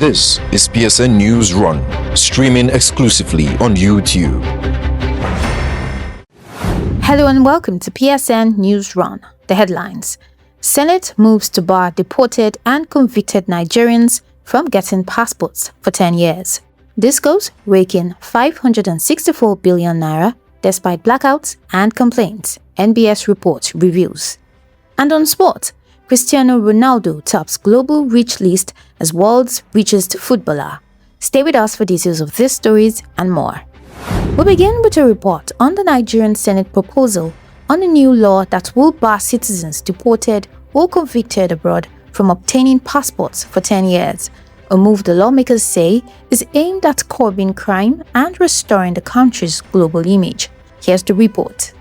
This is PSN Newsrun, streaming exclusively on YouTube. Hello and welcome to PSN Newsrun. The headlines: Senate moves to bar deported and convicted Nigerians from getting passports for 10 years. Discos raking 564 billion naira despite blackouts and complaints, NBS report reveals. And on sport, Cristiano Ronaldo tops global reach list as world's richest footballer. Stay with us for details of these stories and more. We begin with a report on the Nigerian Senate proposal on a new law that will bar citizens deported or convicted abroad from obtaining passports for 10 years, a move the lawmakers say is aimed at curbing crime and restoring the country's global image. Here's the report.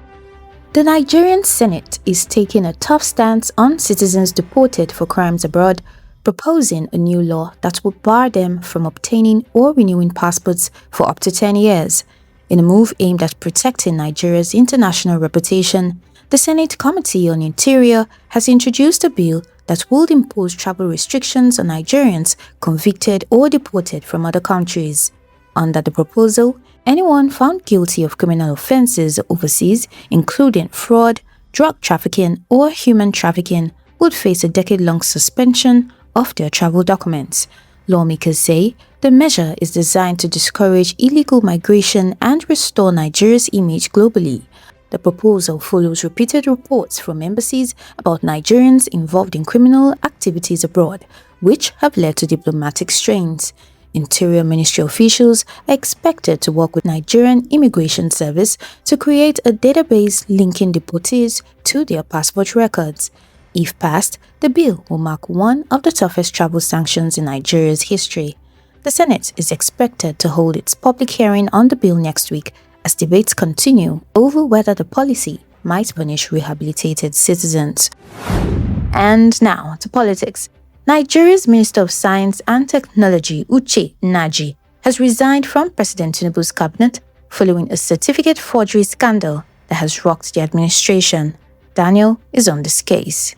The Nigerian Senate is taking a tough stance on citizens deported for crimes abroad, proposing a new law that would bar them from obtaining or renewing passports for up to 10 years. In a move aimed at protecting Nigeria's international reputation, the Senate Committee on Interior has introduced a bill that would impose travel restrictions on Nigerians convicted or deported from other countries. Under the proposal, anyone found guilty of criminal offences overseas, including fraud, drug trafficking, or human trafficking, would face a decade-long suspension of their travel documents. Lawmakers say the measure is designed to discourage illegal migration and restore Nigeria's image globally. The proposal follows repeated reports from embassies about Nigerians involved in criminal activities abroad, which have led to diplomatic strains. Interior Ministry officials are expected to work with Nigerian Immigration Service to create a database linking deportees to their passport records. If passed, the bill will mark one of the toughest travel sanctions in Nigeria's history. The Senate is expected to hold its public hearing on the bill next week as debates continue over whether the policy might punish rehabilitated citizens. And now to politics. Nigeria's Minister of Science and Technology, Uche Naji, has resigned from President Tinubu's cabinet following a certificate forgery scandal that has rocked the administration. Daniel is on this case.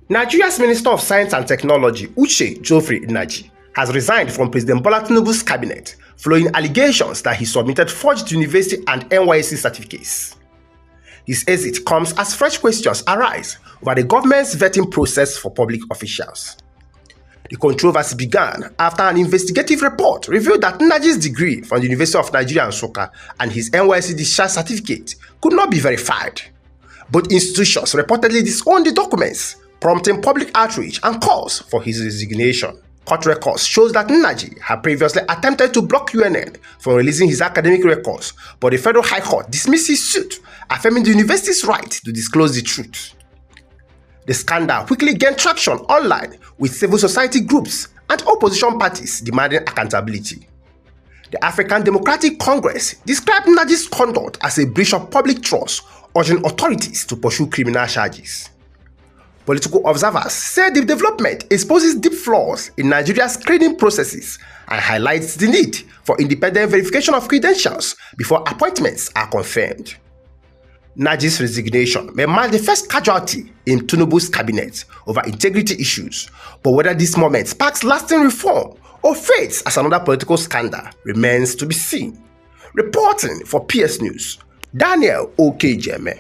Nigeria's Minister of Science and Technology, Uche Naji, has resigned from President Bola Tinubu's cabinet following allegations that he submitted forged university and NYSC certificates. His exit comes as fresh questions arise over the government's vetting process for public officials. The controversy began after an investigative report revealed that Naji's degree from the University of Nigeria Nsukka and his NYSC discharge certificate could not be verified. Both institutions reportedly disowned the documents, prompting public outrage and calls for his resignation. Court records shows that Naji had previously attempted to block UNN from releasing his academic records, but the Federal High Court dismissed his suit, affirming the university's right to disclose the truth. The scandal quickly gained traction online, with civil society groups and opposition parties demanding accountability. The African Democratic Congress described Naji's conduct as a breach of public trust, urging authorities to pursue criminal charges. Political observers say the development exposes deep flaws in Nigeria's screening processes and highlights the need for independent verification of credentials before appointments are confirmed. Naji's resignation may mark the first casualty in Tinubu's cabinet over integrity issues, but whether this moment sparks lasting reform or fades as another political scandal remains to be seen. Reporting for PS News, Daniel Okejeme.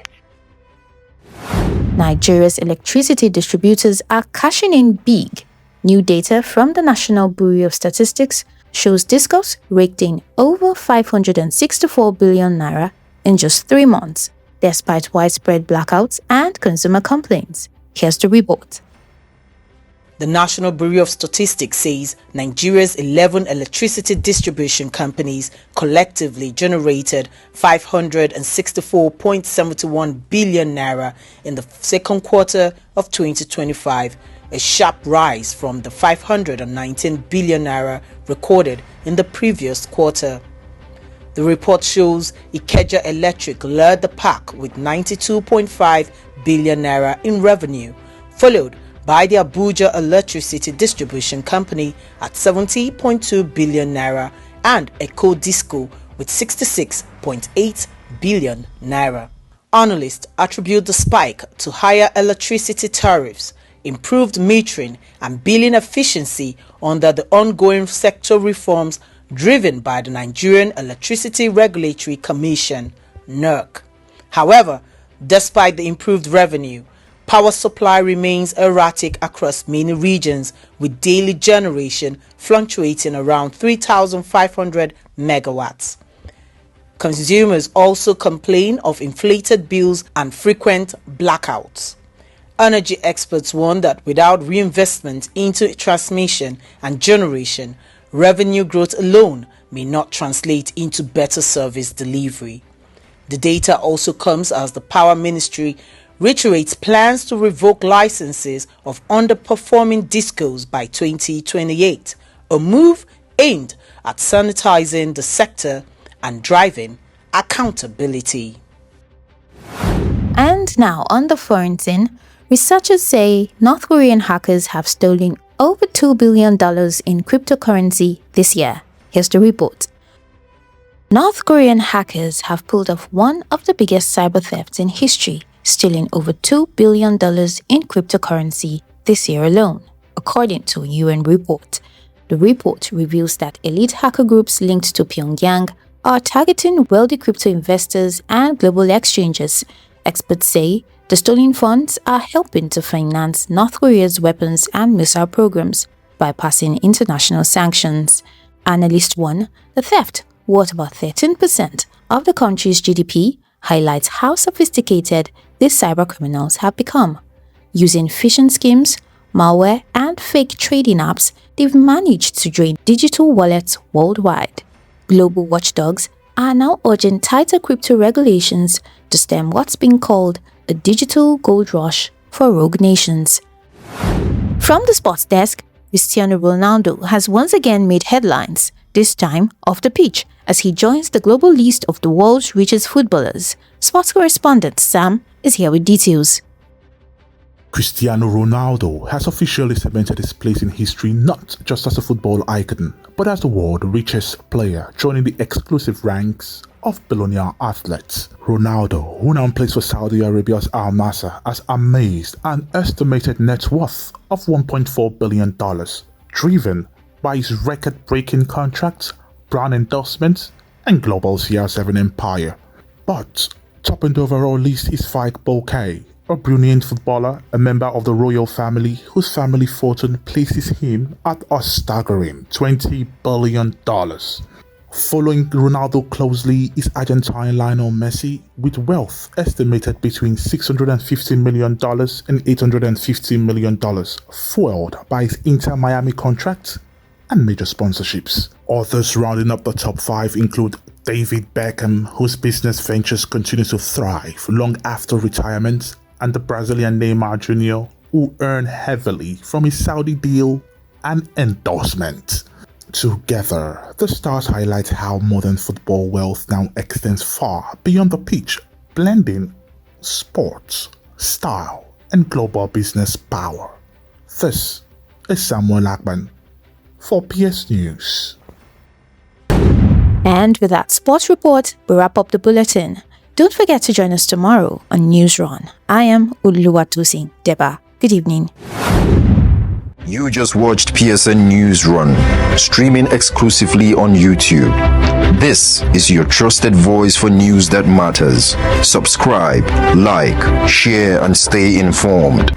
Nigeria's electricity distributors are cashing in big. New data from the National Bureau of Statistics shows discos raked in over 564 billion naira in just 3 months, despite widespread blackouts and consumer complaints. Here's the report. The National Bureau of Statistics says Nigeria's 11 electricity distribution companies collectively generated 564.71 billion naira in the second quarter of 2025, a sharp rise from the 519 billion naira recorded in the previous quarter. The report shows Ikeja Electric led the pack with 92.5 billion naira in revenue, followed by the Abuja Electricity Distribution Company at 70.2 billion naira and Eco Disco with 66.8 billion naira. Analysts attribute the spike to higher electricity tariffs improved metering and billing efficiency under the ongoing sector reforms driven by the Nigerian Electricity Regulatory Commission, NERC. However, despite the improved revenue, power supply remains erratic across many regions, with daily generation fluctuating around 3,500 megawatts. Consumers also complain of inflated bills and frequent blackouts. Energy experts warn that without reinvestment into transmission and generation, revenue growth alone may not translate into better service delivery. The data also comes as the Power Ministry reiterates plans to revoke licenses of underperforming discos by 2028, a move aimed at sanitizing the sector and driving accountability. And now on the foreign scene, researchers say North Korean hackers have stolen over $2 billion in cryptocurrency this year. Here's the report. North Korean hackers have pulled off one of the biggest cyber thefts in history, stealing over $2 billion in cryptocurrency this year alone, according to a UN report. The report reveals that elite hacker groups linked to Pyongyang are targeting wealthy crypto investors and global exchanges. Experts say the stolen funds are helping to finance North Korea's weapons and missile programs, bypassing international sanctions. Analysts warn the theft, worth about 13% of the country's GDP, highlights how sophisticated these cyber criminals have become. Using phishing schemes, malware, and fake trading apps, they've managed to drain digital wallets worldwide. Global watchdogs are now urging tighter crypto regulations to stem what's being called a digital gold rush for rogue nations. From the sports desk, Cristiano Ronaldo has once again made headlines, this time off the pitch, as he joins the global list of the world's richest footballers. Sports correspondent Sam is here with details. Cristiano Ronaldo has officially cemented his place in history not just as a football icon, but as the world's richest player, joining the exclusive ranks of billionaire athletes. Ronaldo, who now plays for Saudi Arabia's Al Nassr, has amassed an estimated net worth of $1.4 billion, driven by his record-breaking contracts, brand endorsements, and global CR7 empire. But topping the overall list is Faik Bouquet, a brilliant footballer, a member of the royal family whose family fortune places him at a staggering $20 billion. Following Ronaldo closely is Argentine Lionel Messi, with wealth estimated between $650 million and $850 million, fueled by his Inter Miami contract and major sponsorships. Others rounding up the top five include David Beckham, whose business ventures continue to thrive long after retirement, and the Brazilian Neymar Jr., who earned heavily from his Saudi deal and endorsement. Together, the stars highlight how modern football wealth now extends far beyond the pitch, blending sports, style, and global business power. This is Samuel Akman for PS News. And with that sports report, we wrap up the bulletin. Don't forget to join us tomorrow on Newsrun. I am Uluwatosin Deba. Good evening. You just watched PSN Newsrun, streaming exclusively on YouTube. This is your trusted voice for news that matters. Subscribe, like, share, and stay informed.